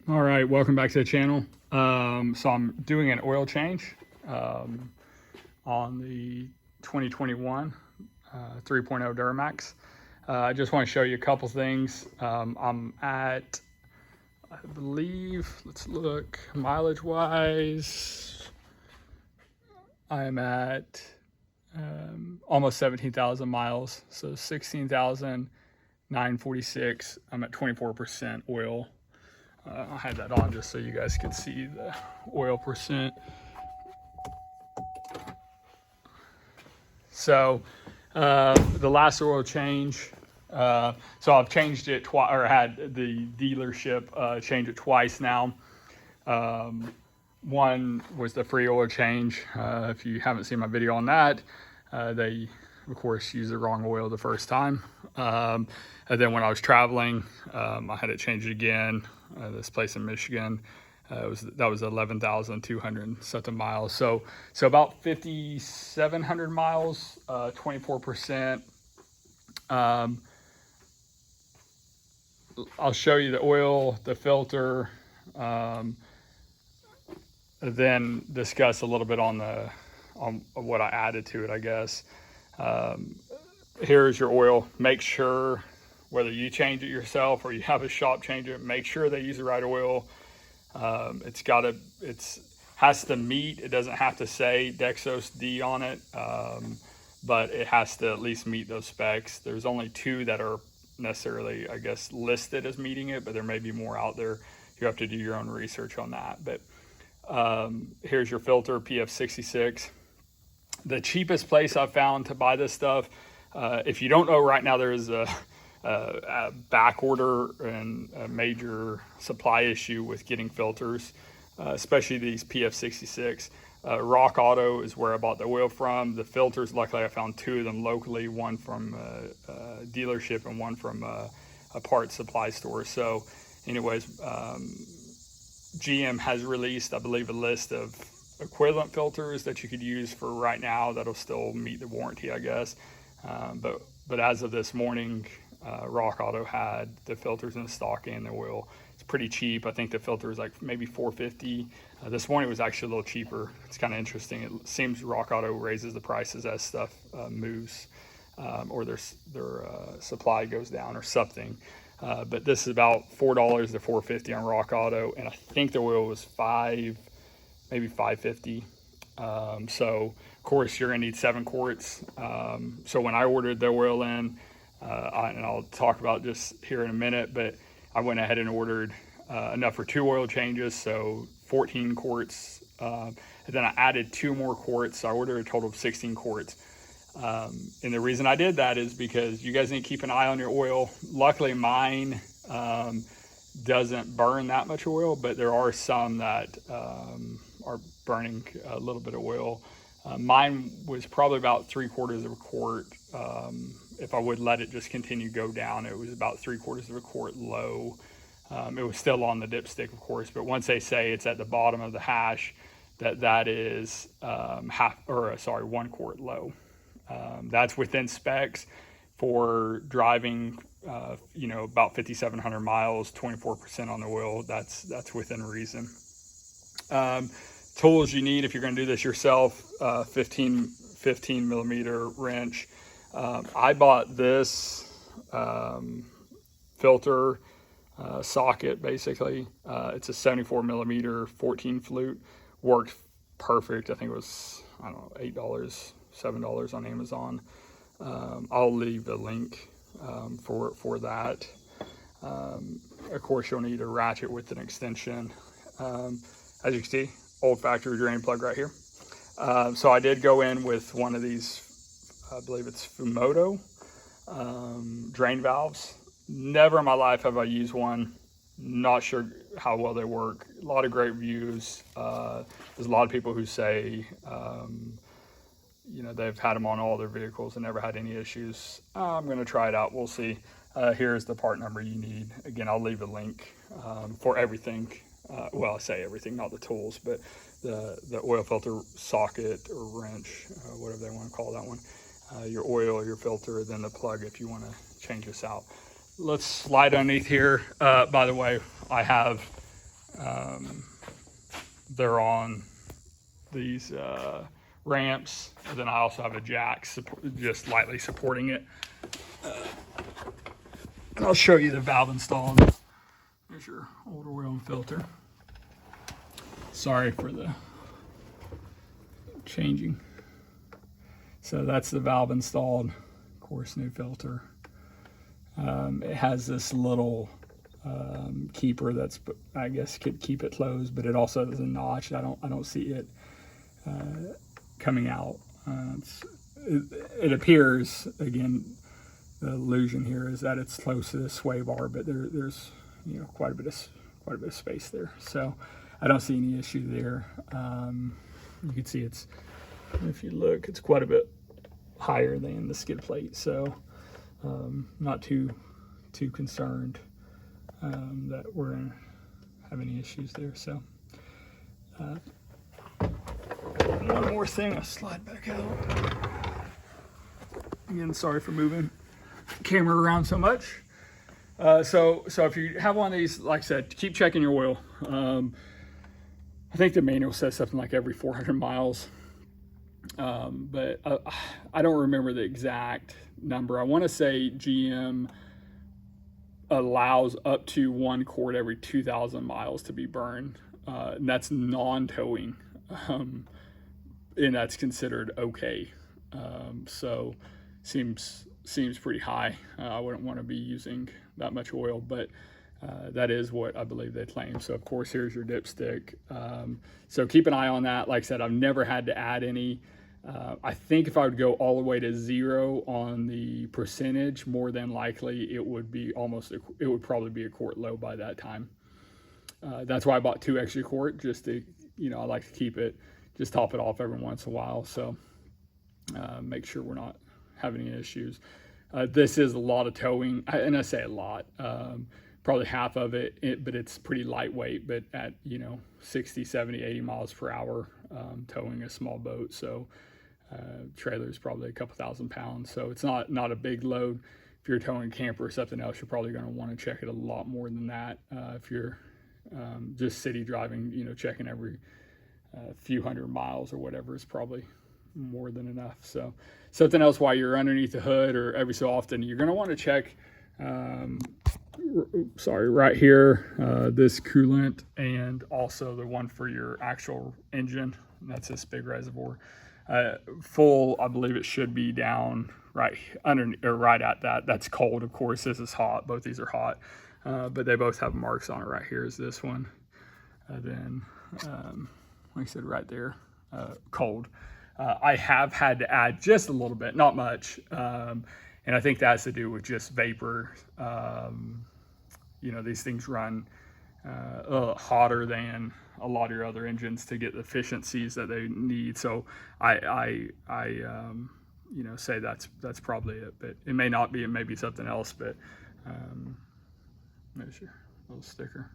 All right, welcome back to the channel. So I'm doing an oil change on the 2021 3.0 Duramax. I just want to show you a couple things. I'm at, I believe, let's look, mileage wise, I'm at almost 17,000 miles. So 16,946. I'm at 24% oil. I had that on just so you guys could see the oil percent. So the last oil change, so I've changed it twice, or had the dealership change it twice now. One was the free oil change. If you haven't seen my video on that, they of course used the wrong oil the first time. And then when I was traveling, I had it changed again. This place in Michigan, that was 11,200 something miles. So about 5,700 miles, 24%. I'll show you the oil, the filter, then discuss a little bit on what I added to it, I guess. Here's your oil. Make sure, whether you change it yourself or you have a shop change it, make sure they use the right oil. It has to meet, it doesn't have to say Dexos D on it, but it has to at least meet those specs. There's only two that are necessarily, I guess, listed as meeting it, but there may be more out there. You have to do your own research on that. But here's your filter, PF66. The cheapest place I've found to buy this stuff, if you don't know, right now there's a back order and a major supply issue with getting filters, especially these PF66. Rock Auto is where I bought the oil from. The filters, luckily I found two of them locally, one from a dealership and one from a parts supply store. So anyways, GM has released, I believe, a list of equivalent filters that you could use for right now that'll still meet the warranty, I guess. But as of this morning, Rock Auto had the filters in stock and the oil. It's pretty cheap. I think the filter is like maybe $4.50. This morning it was actually a little cheaper. It's kind of interesting. It seems Rock Auto raises the prices as stuff moves, or their supply goes down or something. But this is about $4 to $4.50 on Rock Auto, and I think the oil was maybe $5.50. So of course you're gonna need 7 quarts. So when I ordered the oil in, and I'll talk about just here in a minute, but I went ahead and ordered enough for 2 oil changes, so 14 quarts. And then I added 2 more quarts. So I ordered a total of 16 quarts. And the reason I did that is because you guys need to keep an eye on your oil. Luckily mine doesn't burn that much oil, but there are some that are burning a little bit of oil. Mine was probably about 3/4 of a quart. If I would let it just continue to go down, it was about 3/4 of a quart low. It was still on the dipstick, of course, but once they say it's at the bottom of the hash, that is 1 quart low. That's within specs for driving, about 5,700 miles, 24% on the oil. That's within reason. Tools you need if you're going to do this yourself: 15 millimeter wrench. I bought this filter socket, basically. It's a 74 millimeter 14 flute. Worked perfect. I think it was, I don't know, $8, $7 on Amazon. I'll leave a link for that. Of course, you'll need a ratchet with an extension. As you can see, old factory drain plug right here. So I did go in with one of these, I believe it's Fumoto drain valves. Never in my life have I used one. Not sure how well they work. A lot of great reviews. There's a lot of people who say, they've had them on all their vehicles and never had any issues. I'm going to try it out. We'll see. Here's the part number you need. Again, I'll leave a link for everything. Well, I say everything, not the tools, but the oil filter socket or wrench, whatever they want to call that one. Your oil, your filter, then the plug if you want to change this out. Let's slide underneath here. By the way, I have They're on these ramps, and then I also have a jack just lightly supporting it. And I'll show you the valve installed. There's your older oil and filter. Sorry for the changing. So that's the valve installed. Of course, new filter. It has this little keeper that's, I guess, could keep it closed, but it also has a notch. I don't see it coming out. It appears, again, the illusion here is that it's close to the sway bar, but there's quite a bit of space there. So I don't see any issue there. You can see if you look, it's quite a bit higher than the skid plate. So not too concerned that we're gonna have any issues there. So one more thing, I'll slide back out. Again, sorry for moving the camera around so much. So if you have one of these, like I said, keep checking your oil. I think the manual says something like every 400 miles. But I don't remember the exact number. I want to say GM allows up to 1 quart every 2,000 miles to be burned. And that's non-towing. And that's considered okay. So seems pretty high. I wouldn't want to be using that much oil, but that is what I believe they claim. So of course, here's your dipstick. So keep an eye on that. Like I said, I've never had to add any. I think if I would go all the way to 0 on the percentage, more than likely it would probably be a quart low by that time. That's why I bought 2 extra quart, just to, I like to keep it, just top it off every once in a while. So make sure we're not having any issues. This is a lot of towing, and I say a lot, probably half of it, but it's pretty lightweight, but at 60, 70, 80 miles per hour, towing a small boat. So trailer is probably a couple thousand pounds, so it's not a big load. If you're towing a camper or something else, you're probably going to want to check it a lot more than that. If you're just city driving, checking every few hundred miles or whatever is probably more than enough. So something else while you're underneath the hood, or every so often, you're going to want to check right here, this coolant, and also the one for your actual engine. That's this big reservoir. Full, I believe it should be down right under, or right at that. That's cold, of course. This is hot. Both these are hot, but they both have marks on it. Right here is this one. Then, like I said, right there, cold. I have had to add just a little bit, not much, and I think that has to do with just vapor. These things run hotter than a lot of your other engines to get the efficiencies that they need. So I say that's probably it, but it may not be. It may be something else. But there's your little sticker.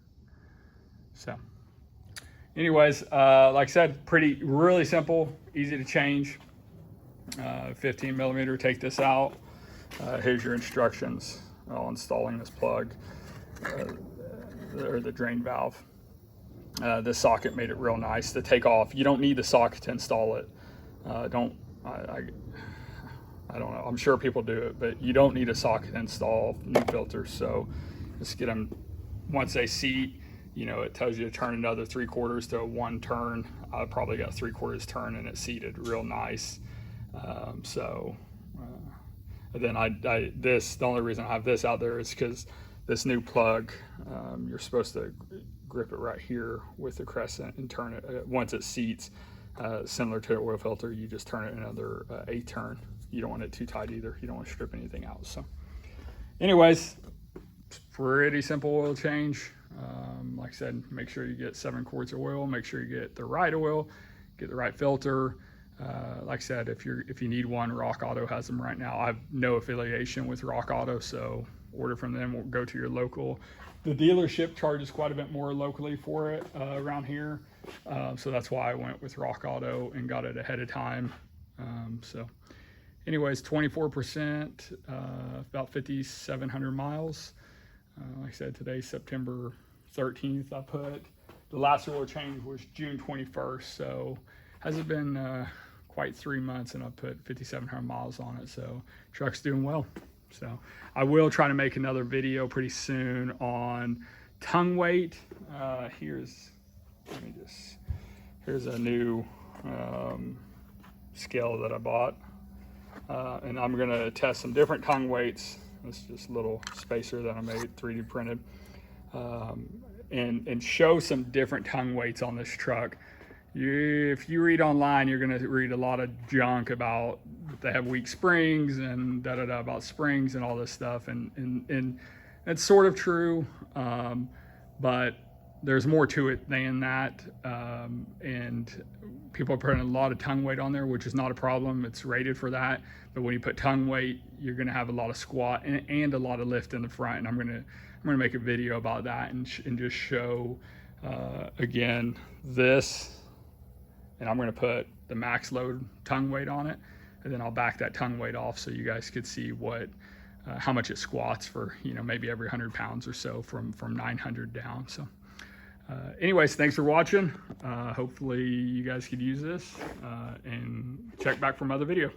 So, anyways, like I said, really simple, easy to change. 15 millimeter. Take this out. Here's your instructions on installing this plug. Or the drain valve. This socket made it real nice to take off. You don't need the socket to install it. I don't know. I'm sure people do it, but you don't need a socket to install new filters. So just get them once they seat. It tells you to turn another 3/4 to a 1 turn. I probably got 3/4 turn, and it's seated real nice. Then the only reason I have this out there is because this new plug, you're supposed to grip it right here with the crescent and turn it once it seats. Similar to an oil filter, you just turn it another 1/8 turn. You don't want it too tight either. You don't want to strip anything out. So anyways, pretty simple oil change. Like I said, make sure you get 7 quarts of oil. Make sure you get the right oil, get the right filter. Like I said, if you need one, Rock Auto has them right now. I have no affiliation with Rock Auto, so order from them or go to your local. The dealership charges quite a bit more locally for it around here, so that's why I went with Rock Auto and got it ahead of time. So anyways, 24%, about 5,700 miles. Like I said, today's September 13th. I put the last oil change was June 21st, so hasn't been quite 3 months, and I put 5,700 miles on it, so truck's doing well. So I will try to make another video pretty soon on tongue weight. Here's a new scale that I bought, and I'm gonna test some different tongue weights. It's just a little spacer that I made, 3D printed, and show some different tongue weights on this truck. If you read online, you're going to read a lot of junk about they have weak springs and da-da-da about springs and all this stuff. And it's sort of true, but there's more to it than that. And people are putting a lot of tongue weight on there, which is not a problem. It's rated for that. But when you put tongue weight, you're going to have a lot of squat and a lot of lift in the front. And I'm going to make a video about that and just show, again, this. And I'm going to put the max load tongue weight on it, and then I'll back that tongue weight off so you guys could see how much it squats for, maybe every 100 pounds or so from 900 down. So anyways, thanks for watching. Hopefully you guys could use this, and check back for my other video.